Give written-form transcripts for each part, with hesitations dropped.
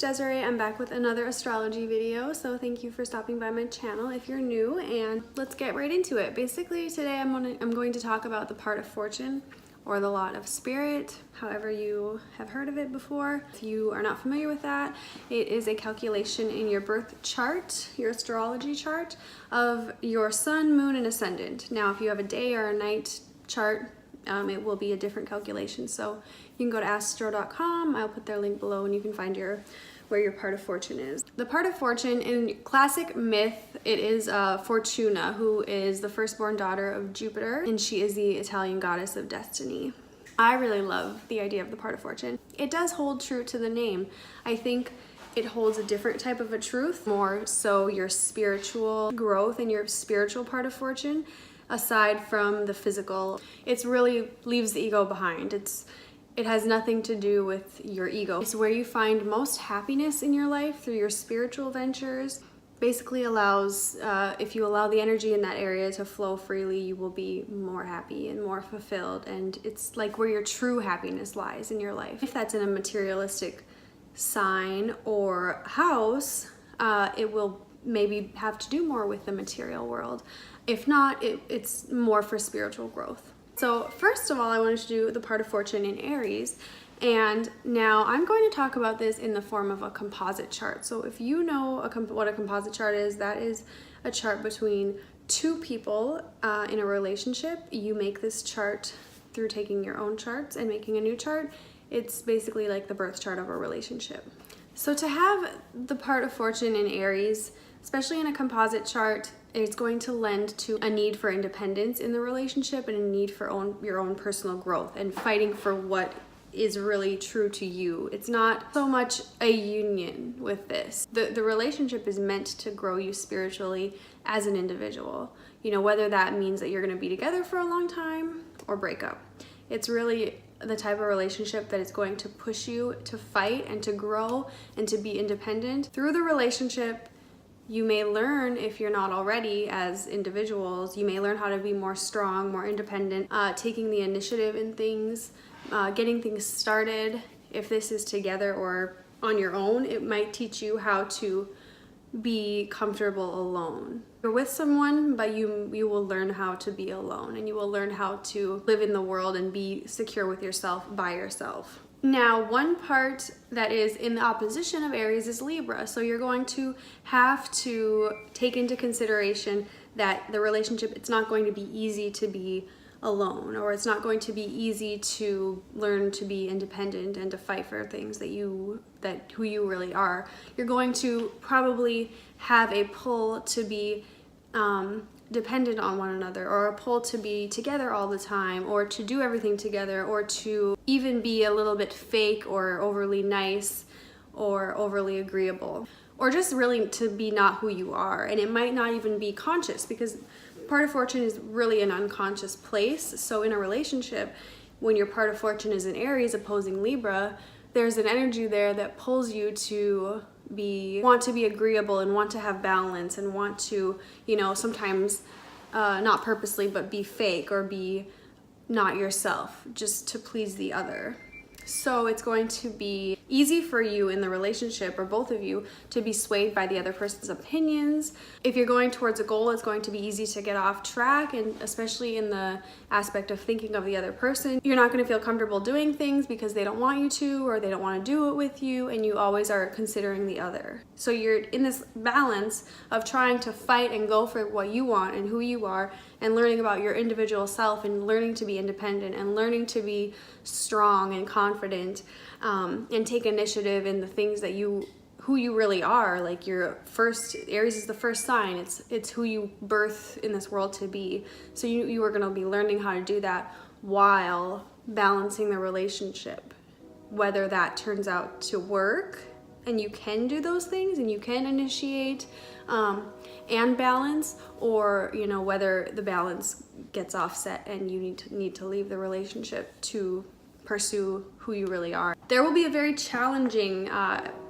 Desiree. I'm back with another astrology video, so thank you for stopping by my channel if you're new, and let's get right into it. Basically, today I'm going to talk about the part of fortune, or the lot of spirit, however you have heard of it before. If you are not familiar with that, it is a calculation in your birth chart, your astrology chart, of your sun, moon, and ascendant. Now, if you have a day or a night chart, it will be a different calculation. So you can go to astro.com. I'll put their link below and you can find where your part of fortune is. The part of fortune in classic myth, it is Fortuna, who is the firstborn daughter of Jupiter, and she is the Italian goddess of destiny. I really love the idea of the part of fortune. It does hold true to the name. I think it holds a different type of a truth, more so your spiritual growth and your spiritual part of fortune, aside from the physical. It's really leaves the ego behind. It has nothing to do with your ego. It's where you find most happiness in your life through your spiritual ventures. Basically allows, if you allow the energy in that area to flow freely, you will be more happy and more fulfilled. And it's like where your true happiness lies in your life. If that's in a materialistic sign or house, it will maybe have to do more with the material world. If not, it's more for spiritual growth. So first of all, I wanted to do the part of fortune in Aries, and now I'm going to talk about this in the form of a composite chart. So if you know what a composite chart is, that is a chart between two people in a relationship. You make this chart through taking your own charts and making a new chart. It's basically like the birth chart of a relationship. So to have the part of fortune in Aries, especially in a composite chart, it's going to lend to a need for independence in the relationship and a need for your own personal growth and fighting for what is really true to you. It's not so much a union with this. The relationship is meant to grow you spiritually as an individual. You know, whether that means that you're going to be together for a long time or break up. It's really the type of relationship that is going to push you to fight and to grow and to be independent. Through the relationship, you may learn, if you're not already as individuals, you may learn how to be more strong, more independent, taking the initiative in things, getting things started. If this is together or on your own, it might teach you how to be comfortable alone. You're with someone, but you will learn how to be alone, and you will learn how to live in the world and be secure with yourself by yourself. Now, one part that is in the opposition of Aries is Libra. So you're going to have to take into consideration that the relationship, it's not going to be easy to be alone, or it's not going to be easy to learn to be independent and to fight for things that who you really are. You're going to probably have a pull to be dependent on one another, or a pull to be together all the time, or to do everything together, or to even be a little bit fake or overly nice or overly agreeable, or just really to be not who you are. And it might not even be conscious, because part of fortune is really an unconscious place. So in a relationship, when your part of fortune is in Aries opposing Libra, there's an energy there that pulls you to want to be agreeable and want to have balance and want to, you know, sometimes not purposely, but be fake or be not yourself just to please the other. So it's going to be easy for you in the relationship, or both of you, to be swayed by the other person's opinions. If you're going towards a goal, it's going to be easy to get off track, and especially in the aspect of thinking of the other person. You're not going to feel comfortable doing things because they don't want you to, or they don't want to do it with you, and you always are considering the other. So you're in this balance of trying to fight and go for what you want and who you are, and learning about your individual self, and learning to be independent, and learning to be strong and confident, and take initiative in the things that who you really are. Like Aries is the first sign. It's who you birth in this world to be. So you are going to be learning how to do that while balancing the relationship, whether that turns out to work and you can do those things and you can initiate and balance, or you know, whether the balance gets offset and you need to leave the relationship to pursue who you really are. There will be a very challenging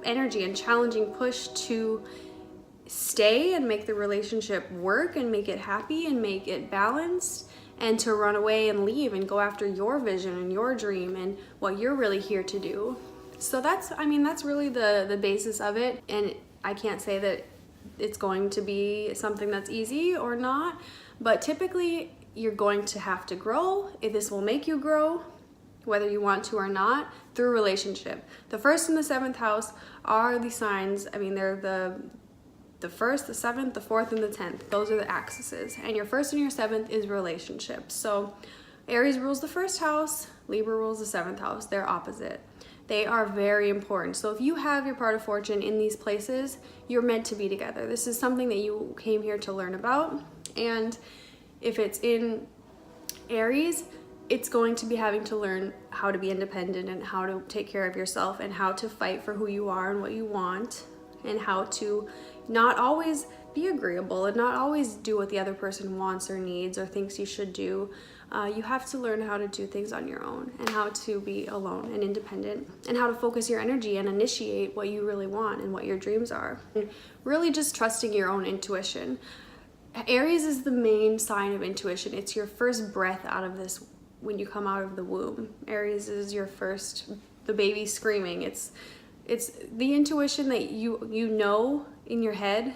energy and challenging push to stay and make the relationship work and make it happy and make it balanced, and to run away and leave and go after your vision and your dream and what you're really here to do. So that's really the basis of it, and I can't say that it's going to be something that's easy or not, but typically you're going to have to grow. If this will make you grow, whether you want to or not, through relationship. The 1st and the 7th house are the signs. I mean, they're the 1st, the 7th, the 4th, and the 10th. Those are the axes. And your 1st and your 7th is relationships. So Aries rules the 1st house, Libra rules the 7th house. They're opposite. They are very important. So if you have your part of fortune in these places, you're meant to be together. This is something that you came here to learn about. And if it's in Aries, it's going to be having to learn how to be independent and how to take care of yourself and how to fight for who you are and what you want, and how to not always be agreeable and not always do what the other person wants or needs or thinks you should do. You have to learn how to do things on your own, and how to be alone and independent, and how to focus your energy and initiate what you really want and what your dreams are. And really just trusting your own intuition. Aries is the main sign of intuition. It's your first breath out of this when you come out of the womb. Aries is your first, the baby screaming. It's the intuition that you know in your head,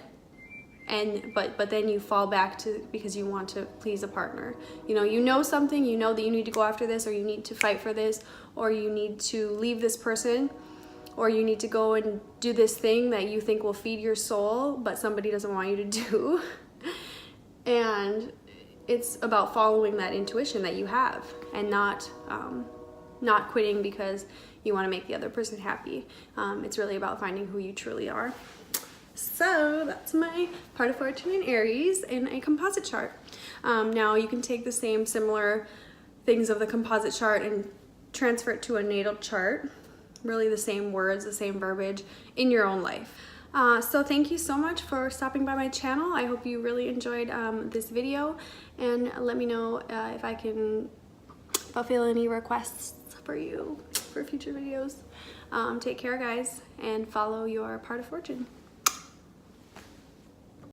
and but then you fall back to because you want to please a partner. You know something, you know that you need to go after this, or you need to fight for this, or you need to leave this person, or you need to go and do this thing that you think will feed your soul, but somebody doesn't want you to do. And it's about following that intuition that you have, and not quitting because you want to make the other person happy. It's really about finding who you truly are. So that's my part of fortune in Aries in a composite chart. Now you can take the similar things of the composite chart and transfer it to a natal chart. Really the same words, the same verbiage in your own life. So thank you so much for stopping by my channel. I hope you really enjoyed this video, and let me know if I can fulfill any requests for you for future videos. Take care, guys, and follow your part of fortune.